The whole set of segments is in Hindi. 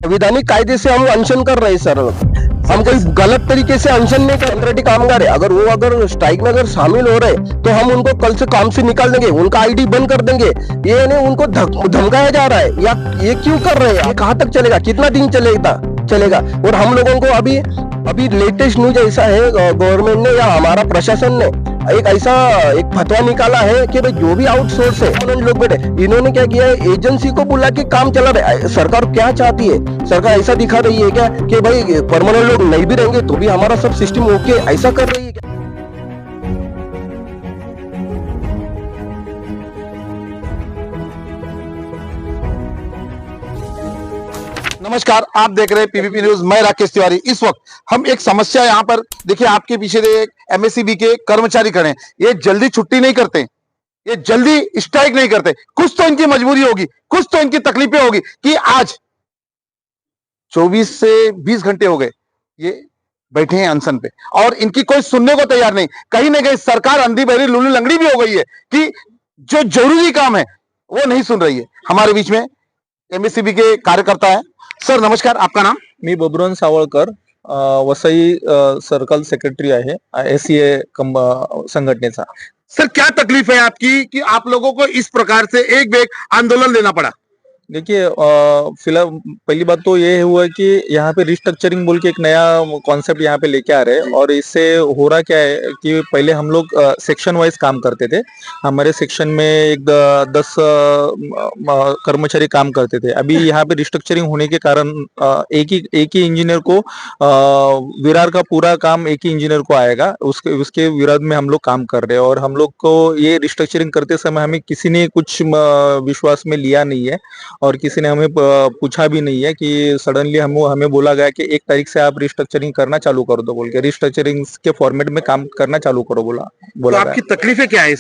संवैधानिक कायदे से हम अनशन कर रहे हैं सर। हम कोई गलत तरीके से अनशन नहीं कर, कंट्रेक्टी कामगार है, अगर स्ट्राइक में अगर शामिल हो रहे तो हम उनको कल से काम से निकाल देंगे, उनका आईडी बंद कर देंगे। ये नहीं, उनको धमकाया जा रहा है, या ये क्यों कर रहे हैं? ये कहाँ तक चलेगा? कितना दिन चलेगा? और हम लोगों को अभी लेटेस्ट न्यूज ऐसा है, गवर्नमेंट ने या हमारा प्रशासन ने एक फतवा निकाला है कि भाई जो भी आउटसोर्स है लोग बैठे, इन्होंने क्या किया है, एजेंसी को बुला के काम चला रहा है। सरकार क्या चाहती है? सरकार ऐसा दिखा रही है क्या कि भाई परमानेंट लोग नहीं भी रहेंगे तो भी हमारा सब सिस्टम ओके, ऐसा कर रही है क्या? नमस्कार, आप देख रहे हैं पीवीपी न्यूज। मैं राकेश तिवारी। इस वक्त हम एक समस्या यहाँ पर देखिए, आपके पीछे एमएससीबी के कर्मचारी खड़े हैं। ये जल्दी छुट्टी नहीं करते, ये जल्दी स्ट्राइक नहीं करते। कुछ तो इनकी मजबूरी होगी, कुछ तो इनकी तकलीफें होगी कि आज 24 से 20 घंटे हो गए ये बैठे हैं अनशन पे और इनकी कोई सुनने को तैयार नहीं। कहीं ना कहीं सरकार अंधी बहरी लूली लंगड़ी भी हो गई है कि जो जरूरी काम है वो नहीं सुन रही है। हमारे बीच में एमएससीबी के कार्यकर्ता है। सर नमस्कार, आपका नाम? मी बबुरान सावळकर, वसई सर्कल सेक्रेटरी आहे एससीए संघटनेचा। सर क्या तकलीफ है आपकी कि आप लोगों को इस प्रकार से एक बेग आंदोलन लेना पड़ा? देखिए, फिलहाल पहली बात तो ये हुआ है कि यहाँ पे रिस्ट्रक्चरिंग बोल के एक नया कॉन्सेप्ट यहाँ पे लेके आ रहे हैं। और इससे हो रहा क्या है कि पहले हम लोग सेक्शन वाइज काम करते थे। हमारे सेक्शन में 10 कर्मचारी काम करते थे। अभी यहाँ पे रिस्ट्रक्चरिंग होने के कारण एक ही इंजीनियर को विरार का पूरा काम एक ही इंजीनियर को आएगा। उसके विरोध में हम लोग काम कर रहे हैं। और हम लोग को ये रिस्ट्रक्चरिंग करते समय हमें किसी ने कुछ विश्वास में लिया नहीं है और किसी ने हमें पूछा भी नहीं है कि सडनली हमें बोला गया कि 1 तारीख से आप रिस्ट्रक्चरिंग करना चालू कर दो बोल के, रिस्ट्रक्चरिंग के फॉर्मेट में काम करना चालू करो बोला तो आपकी तकलीफें क्या है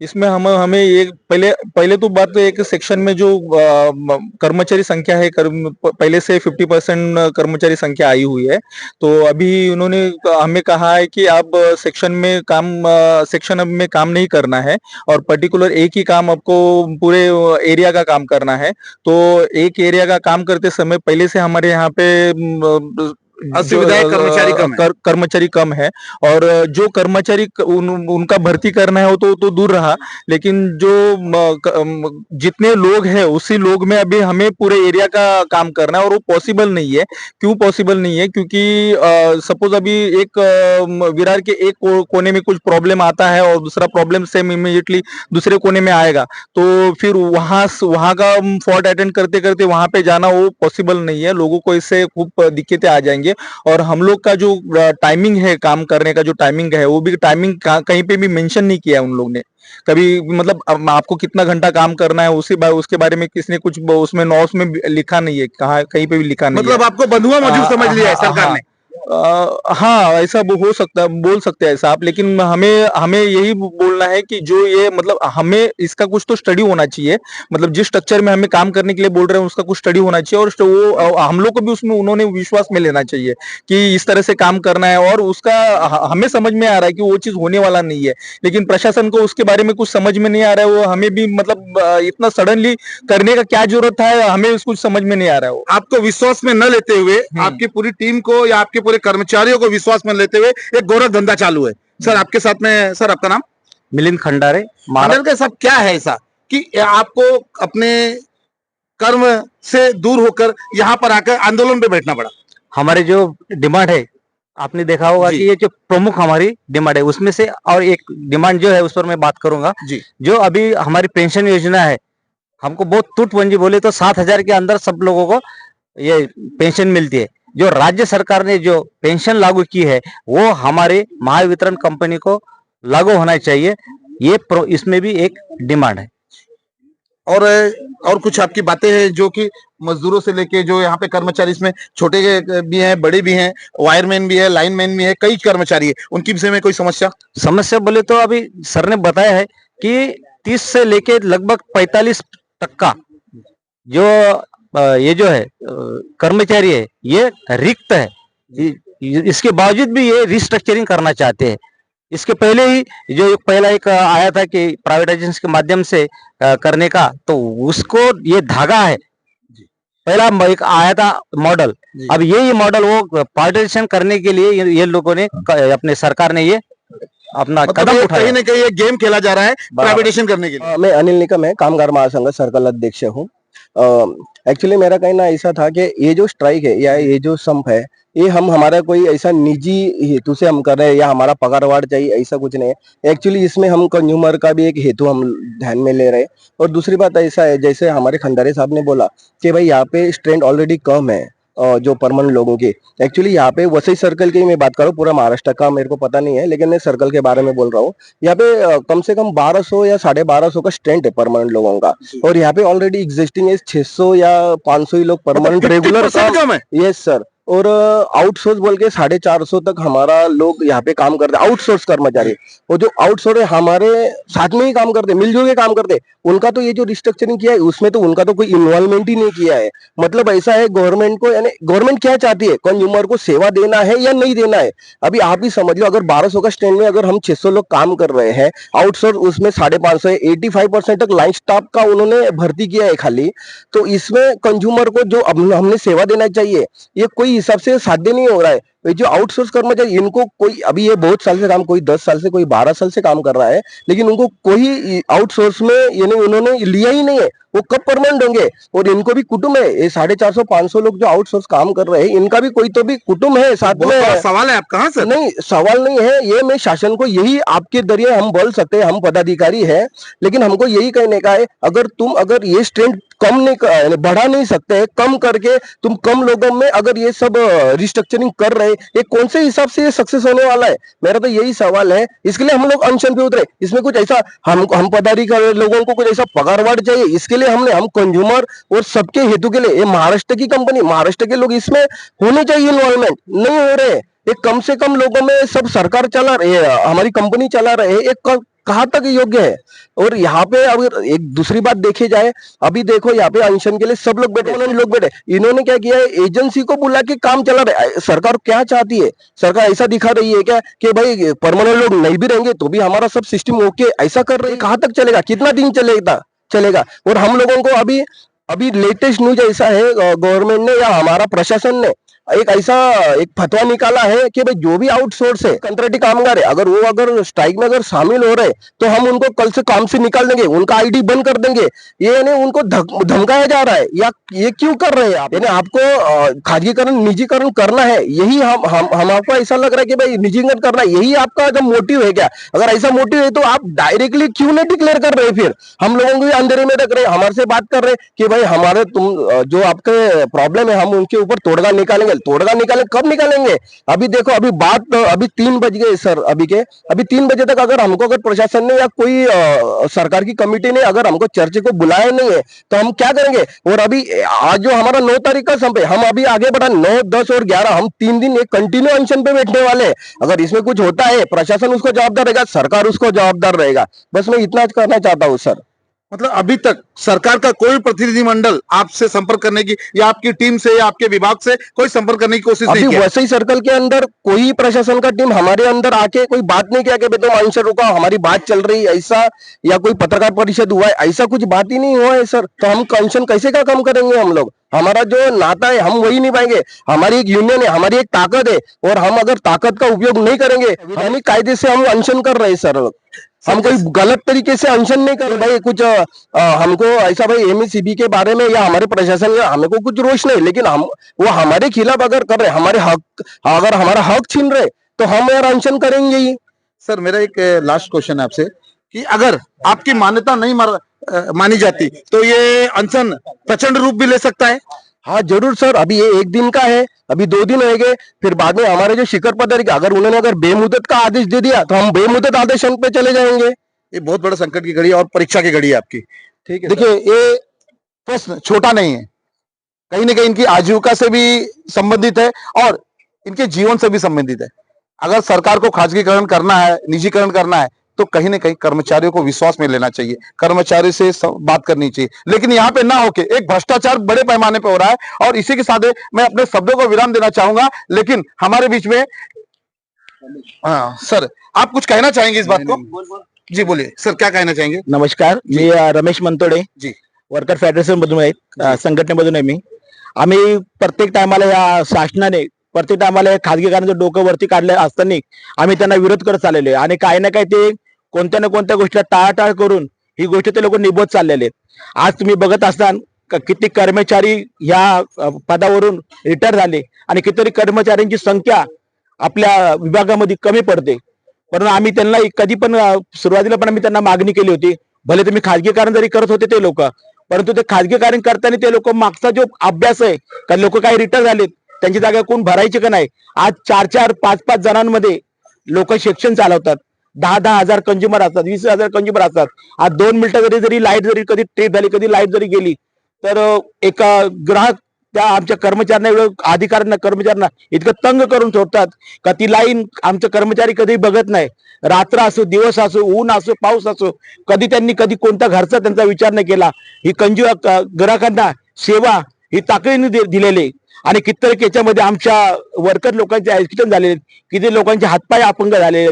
इसमें हमें ये पहले तो बात, एक सेक्शन में जो कर्मचारी संख्या है, पहले से 50% कर्मचारी संख्या आई हुई है। तो अभी उन्होंने हमें कहा है कि आप सेक्शन में काम नहीं करना है और पर्टिकुलर एक ही काम आपको पूरे एरिया का काम करना है। तो एक एरिया का काम करते समय पहले से हमारे यहाँ पे असुविधाएं, कर्मचारी कम है। और जो कर्मचारी उनका भर्ती करना है वो तो दूर रहा, लेकिन जो जितने लोग हैं उसी लोग में अभी हमें पूरे एरिया का काम करना है और वो पॉसिबल नहीं है। क्यों पॉसिबल नहीं है? क्योंकि सपोज अभी एक विरार के एक कोने में कुछ प्रॉब्लम आता है और दूसरा प्रॉब्लम सेम इमीडिएटली दूसरे कोने में आएगा, तो फिर वहां का फॉल्ट अटेंड करते करते वहां पे जाना वो पॉसिबल नहीं है। लोगों को इससे खूब दिक्कतें आ जाएंगे। और हम लोग का जो टाइमिंग है, काम करने का जो टाइमिंग है, वो भी टाइमिंग कहीं पे भी मेंशन नहीं किया है उन लोग ने कभी। मतलब आपको कितना घंटा काम करना है उसके बारे में किसने कुछ उसमें नॉर्म्स में लिखा नहीं है, कहीं पे भी लिखा नहीं है। मतलब आपको बंधुआ मजदूर समझ लिया है सरकार ने? हाँ, ऐसा हो सकता है, बोल सकते हैं ऐसा आप। लेकिन हमें यही बोलना है कि जो ये मतलब हमें इसका कुछ तो स्टडी होना चाहिए। मतलब जिस स्ट्रक्चर में हमें काम करने के लिए बोल रहे हैं उसका कुछ स्टडी होना चाहिए और वो हम लोग को भी उसमें उन्होंने विश्वास में लेना चाहिए कि इस तरह से काम करना है। और उसका हमें समझ में आ रहा है कि वो चीज होने वाला नहीं है, लेकिन प्रशासन को उसके बारे में कुछ समझ में नहीं आ रहा है। वो हमें भी मतलब इतना सडनली करने का क्या जरूरत है, हमें कुछ समझ में नहीं आ रहा है। आपको विश्वास में न लेते हुए आपकी पूरी टीम को या आपके पूरे कर्मचारियों को विश्वास में लेते हुए एक गोरख धंधा चालू है। सर आपके साथ में, सर आपका नाम? मिलिंद खंडारे। मंडल के साथ क्या है ऐसा कि आपको अपने कर्म से दूर होकर यहाँ पर आकर आंदोलन पे बैठना पड़ा? हमारे जो डिमांड है, आपने देखा होगा कि ये जो प्रमुख हमारी डिमांड है उसमें से, और एक डिमांड जो है उस पर मैं बात करूंगा जी। जो अभी हमारी पेंशन योजना है, हमको बहुत टूटपंजी बोले तो 7,000 के अंदर सब लोगों को ये पेंशन मिलती है। जो राज्य सरकार ने जो पेंशन लागू की है वो हमारे महावितरण कंपनी को लागू होना चाहिए, ये इसमें भी एक डिमांड है। और कुछ आपकी बातें हैं जो कि मजदूरों से लेके जो यहाँ पे कर्मचारी, इसमें छोटे भी हैं, बड़े भी हैं, वायरमैन भी है, लाइनमैन भी है, कई कर्मचारी है, उनकी विषय में कोई समस्या बोले तो अभी सर ने बताया है कि 30 से लेके लगभग 45 तक का जो ये जो है कर्मचारी है ये रिक्त है। इसके बावजूद भी ये रिस्ट्रक्चरिंग करना चाहते हैं। इसके पहले ही जो पहला एक आया था कि प्राइवेटाइजेशन के माध्यम से करने का, तो उसको ये धागा है पहला एक आया था मॉडल, अब ये मॉडल वो पार्टीशन करने के लिए ये लोगों ने अपने सरकार ने ये अपना मतलब कदम ये उठाया। कहीं ना कहीं एक गेम खेला जा रहा है प्राइवेटाइजेशन करने के लिए। मैं अनिल निकम है, कामगार महासंघ सर्कल अध्यक्ष हूँ। एक्चुअली मेरा कहना ऐसा था कि ये जो स्ट्राइक है या ये जो संप है, ये हम हमारा कोई ऐसा निजी हेतु से हम कर रहे हैं या हमारा पगारवाड़ चाहिए, ऐसा कुछ नहीं है। एक्चुअली इसमें हम कंज्यूमर का भी एक हेतु हम ध्यान में ले रहे हैं। और दूसरी बात ऐसा है, जैसे हमारे खंडारे साहब ने बोला कि भाई यहाँ पे स्ट्रेंथ ऑलरेडी कम है जो परमानेंट लोगों की। एक्चुअली यहाँ पे वसई सर्कल की मैं बात करूँ, पूरा महाराष्ट्र का मेरे को पता नहीं है, लेकिन मैं सर्कल के बारे में बोल रहा हूँ। यहाँ पे कम से कम 1200 या 1250 का स्ट्रेंथ है परमानेंट लोगों का, और यहाँ पे ऑलरेडी एग्जिस्टिंग है 600 या 500 ही लोग परमानेंट रेगुलर 50% कम है। Yes sir. और आउटसोर्स बोल के 450 तक हमारा लोग यहाँ पे काम करते हैं, आउटसोर्स कर्मचारी। और जो आउटसोर्स है हमारे साथ में ही काम करते, मिलजुल के काम करते, उनका तो ये जो रिस्ट्रक्चरिंग किया है उसमें तो उनका तो कोई इन्वॉल्वमेंट ही नहीं किया है। मतलब ऐसा है गवर्नमेंट को, यानी गवर्नमेंट क्या चाहती है, कंज्यूमर को सेवा देना है या नहीं देना है। अभी आप ही समझ लो, अगर 1200 का स्टैंड में अगर हम 600 लोग काम कर रहे हैं, आउटसोर्स उसमें 550 है, 85% तक लाइन स्टाफ का उन्होंने भर्ती किया है खाली। तो इसमें कंज्यूमर को जो हमने सेवा देना चाहिए, ये कोई हिसाब से साध्य नहीं हो रहा है। ये जो आउटसोर्स कर्मचारी, इनको कोई अभी ये बहुत साल से काम, कोई 10 साल से, कोई 12 साल से काम कर रहा है, लेकिन उनको कोई आउटसोर्स में यानी उन्होंने लिया ही नहीं है। वो कब परमानेंट होंगे? और इनको भी कुटुंब है, ये 450-500 लोग जो आउटसोर्स काम कर रहे हैं, इनका भी कोई तो भी कुटुंब है साथ बहुत में। बड़ा सवाल है आपका। हाँ सर, नहीं, सवाल नहीं है ये, मैं शासन को यही आपके जरिए हम बोल सकते हैं, हम पदाधिकारी हैं, लेकिन हमको यही कहने का है, अगर ये स्ट्रेंथ कम नहीं बढ़ा नहीं सकते, कम करके तुम कम लोगों में अगर ये सब रिस्ट्रक्चरिंग कर रहे, ये कौन से हिसाब से ये सक्सेस होने वाला है? मेरा तो यही सवाल है। इसके लिए हम लोग अनशन पे उतरे। इसमें कुछ ऐसा हम पदाधिकारी लोगों को कुछ ऐसा पगारवाड़ चाहिए, इसके लिए हम कंज्यूमर और सबके हेतु के लिए, ये महाराष्ट्र की कंपनी, महाराष्ट्र के लोग इसमें होने चाहिए इन्वॉल्वमेंट, नहीं हो रहे। ये कम से कम लोगों में सब सरकार चला रही है, हमारी कंपनी चला रहे हैं, एक कहाँ तक योग्य है? और यहाँ पे अगर एक दूसरी बात देखी जाए, अभी देखो यहाँ पे अनशन के लिए सब लोग बैठे, उन्होंने लोग बैठे, इन्होंने क्या किया है, एजेंसी को बुला के काम चला रहा है। सरकार क्या चाहती है? सरकार ऐसा दिखा रही है क्या कि भाई परमानेंट लोग नहीं भी रहेंगे तो भी हमारा सब सिस्टम ओके, ऐसा कर रही है? कहाँ तक चलेगा? कितना दिन चलेगा? और हम लोगों को अभी लेटेस्ट न्यूज ऐसा है, गवर्नमेंट ने या हमारा प्रशासन ने एक फतवा निकाला है कि भाई जो भी आउटसोर्स है, कंट्रेक्टी कामगार है, अगर स्ट्राइक में अगर शामिल हो रहे तो हम उनको कल से काम से निकाल देंगे, उनका आईडी बंद कर देंगे। ये नहीं, उनको धमकाया जा रहा है, या ये क्यों कर रहे हैं आप? यानी आपको खासगीकरण, निजीकरण करना है, यही हम आपको ऐसा लग रहा है कि भाई निजीकरण करना है, यही आपका जो मोटिव है क्या? अगर ऐसा मोटिव है तो आप डायरेक्टली क्यों नहीं डिक्लेयर कर रहे? फिर हम लोगों को भी अंधेरे में रख रहे, हमारे से बात कर रहे कि भाई हमारे जो आपके प्रॉब्लम है हम उनके ऊपर तोड़गा निकालेंगे। कब निकालेंगे? अभी देखो, अभी 3 बज गए सर, अभी 3 बजे तक अगर प्रशासन ने या कोई सरकार की कमेटी ने अगर हमको चर्चा को बुलाया नहीं है तो हम क्या करेंगे? और अभी आज जो हमारा 9 तारीख का संप है, हम अभी आगे बढ़ा 9, 10 और 11, हम 3 दिन एक कंटिन्यू अनशन पे बैठने वाले हैं। अगर इसमें कुछ होता है, प्रशासन उसको जवाबदार रहेगा, सरकार उसको जवाबदार रहेगा। बस मैं इतना करना चाहता हूँ सर। मतलब अभी तक सरकार का कोई प्रतिनिधिमंडल आपसे संपर्क करने की, या आपकी टीम से या आपके विभाग से कोई संपर्क करने की कोशिश नहीं अभी किया? वसई सर्कल के अंदर कोई प्रशासन का टीम हमारे अंदर आके कोई बात नहीं किया कि भाई तुम अनशन रुका, हमारी बात चल रही है, ऐसा, या कोई पत्रकार परिषद हुआ है, ऐसा कुछ बात ही नहीं हुआ है सर। तो हम अनशन कैसे का कम करेंगे? हम लोग, हमारा जो नाता है हम वही निभाएंगे। हमारी एक यूनियन है, हमारी एक ताकत है, और हम अगर ताकत का उपयोग नहीं करेंगे, हम कायदे से हम अनशन कर रहे हैं सर। हम कोई गलत तरीके से अनशन नहीं कर रहे भाई। कुछ हमको ऐसा भाई एमएससीबी के बारे में या हमारे प्रशासन या हमें को कुछ रोष नहीं, लेकिन वो हमारे खिलाफ अगर कर रहे, अगर हमारा हक छीन रहे तो हम यार अनशन करेंगे ही। सर, मेरा एक लास्ट क्वेश्चन है आपसे कि अगर आपकी मान्यता नहीं मानी जाती तो ये अनशन प्रचंड रूप भी ले सकता है? हाँ जरूर सर, अभी ये 1 दिन का है, अभी 2 दिन हो गए, फिर बाद में हमारे जो शिखर पदाधिकारी अगर बेमुदत का आदेश दे दिया तो हम बेमुदत आदेश पे चले जाएंगे। ये बहुत बड़ा संकट की घड़ी है और परीक्षा की घड़ी है आपकी। ठीक है, देखिए, ये प्रश्न छोटा नहीं है, कहीं ना कहीं इनकी आजीविका से भी संबंधित है और इनके जीवन से भी संबंधित है। अगर सरकार को खासगीकरण करना है, निजीकरण करना है, तो कहीं ना कहीं कर्मचारियों को विश्वास में लेना चाहिए, कर्मचारी से बात करनी चाहिए। लेकिन यहाँ पे ना होके एक भ्रष्टाचार बड़े पैमाने पे हो रहा है। और इसी के साथ मैं अपने शब्दों को विराम देना चाहूंगा, लेकिन हमारे बीच में सर, आप कुछ कहना चाहेंगे इस बात को? जी बोलिए सर, क्या कहना चाहेंगे? नमस्कार, मी रमेश मनतोडे जी, वर्कर फेडरेशन मधून आहे, संघटनेमधून आहे मी. आम्ही प्रत्येक टायमाला या शासनाने प्रत्येक टायमाला खाजगीकरणाचं डोकं वरती काढलं असताना आम्ही त्यांना विरोध करत चाललेलो आहे आणि काही ना काही ते कोणत्या ना कोणत्या गोष्टीला टाळाटाळ करून ही गोष्ट ते लोक निभवत चाललेले आहेत. आज तुम्ही बघत असताल किती कर्मचारी या पदावरून रिटायर झाले आणि कितीतरी कर्मचाऱ्यांची संख्या आपल्या विभागामध्ये कमी पडते. परंतु आम्ही त्यांना कधी पण सुरुवातीला पण आम्ही त्यांना मागणी केली होती, भले तुम्ही खाजगीकरण जरी करत होते ते लोक, परंतु ते खाजगीकरण करताना ते लोक मागचा जो अभ्यास आहे, कारण लोक काही रिटायर झालेत त्यांची जागा कोण भरायची का नाही. आज 4-4, 5-5 जणांमध्ये लोक शिक्षण चालवतात. 10-10 हजार कंझ्युमर असतात, 20,000 कंझ्युमर असतात. आज 2 मिनिटं जरी लाईट जरी कधी ट्रिप झाली, कधी लाईट जरी गेली तर एक ग्राहक त्या आमच्या कर्मचाऱ्यांना अधिकाऱ्यांना कर्मचाऱ्यांना इतकं तंग करून सोडतात का ती लाईन आमचे कर्मचारी कधी बघत नाही. रात्र असो, दिवस असो, ऊन असो, पाऊस असो, कधी कोणत्या घरचा त्यांचा विचार नाही केला. ही ग्राहकांना सेवा ही ताकदीने दिलेली आणि कित्येक याच्यामध्ये आमच्या वर्कर लोकांचे ऍक्सिडेंट झालेले, किती लोकांचे हातपाय अपंग झालेले.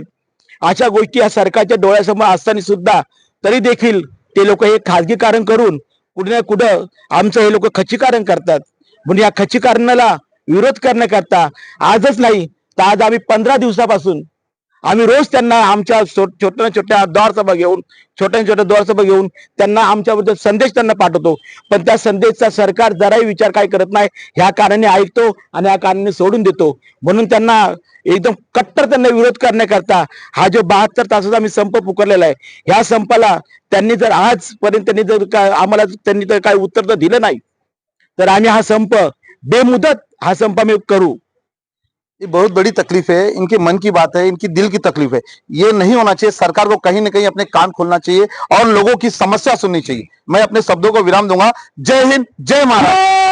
अशा गोष्टी या सरकारच्या डोळ्यासमोर असताना सुद्धा तरी देखील ते लोक हे खाजगीकरण करून कुठे ना कुठं आमचं हे लोक खच्चीकरण करतात. म्हणजे या खच्चीकरणाला विरोध करण्याकरता आजच नाही तर आज आम्ही 15 दिवसापासून आम्ही रोज त्यांना आमच्या छोट्या द्वारसभा घेऊन त्यांना आमच्याबद्दल संदेश त्यांना पाठवतो. पण त्या संदेशचा सरकार जराही विचार काय करत नाही. ह्या कारणाने ऐकतो आणि ह्या कारणाने सोडून देतो. म्हणून त्यांना एकदम कट्टर त्यांना विरोध करण्याकरता हा जो 72 तासाचा आम्ही संप पुकारलेला आहे, ह्या संपाला त्यांनी जर आजपर्यंत आम्हाला जर काय उत्तर तर दिलं नाही तर आम्ही हा संप बेमुदत हा संप आम्ही करू. ये बहुत बड़ी तकलीफ है, इनके मन की बात है, इनकी दिल की तकलीफ है. ये नहीं होना चाहिए. सरकार को कहीं ना कहीं अपने कान खोलना चाहिए और लोगों की समस्या सुननी चाहिए. मैं अपने शब्दों को विराम दूंगा. जय हिंद, जय महाराष्ट्र.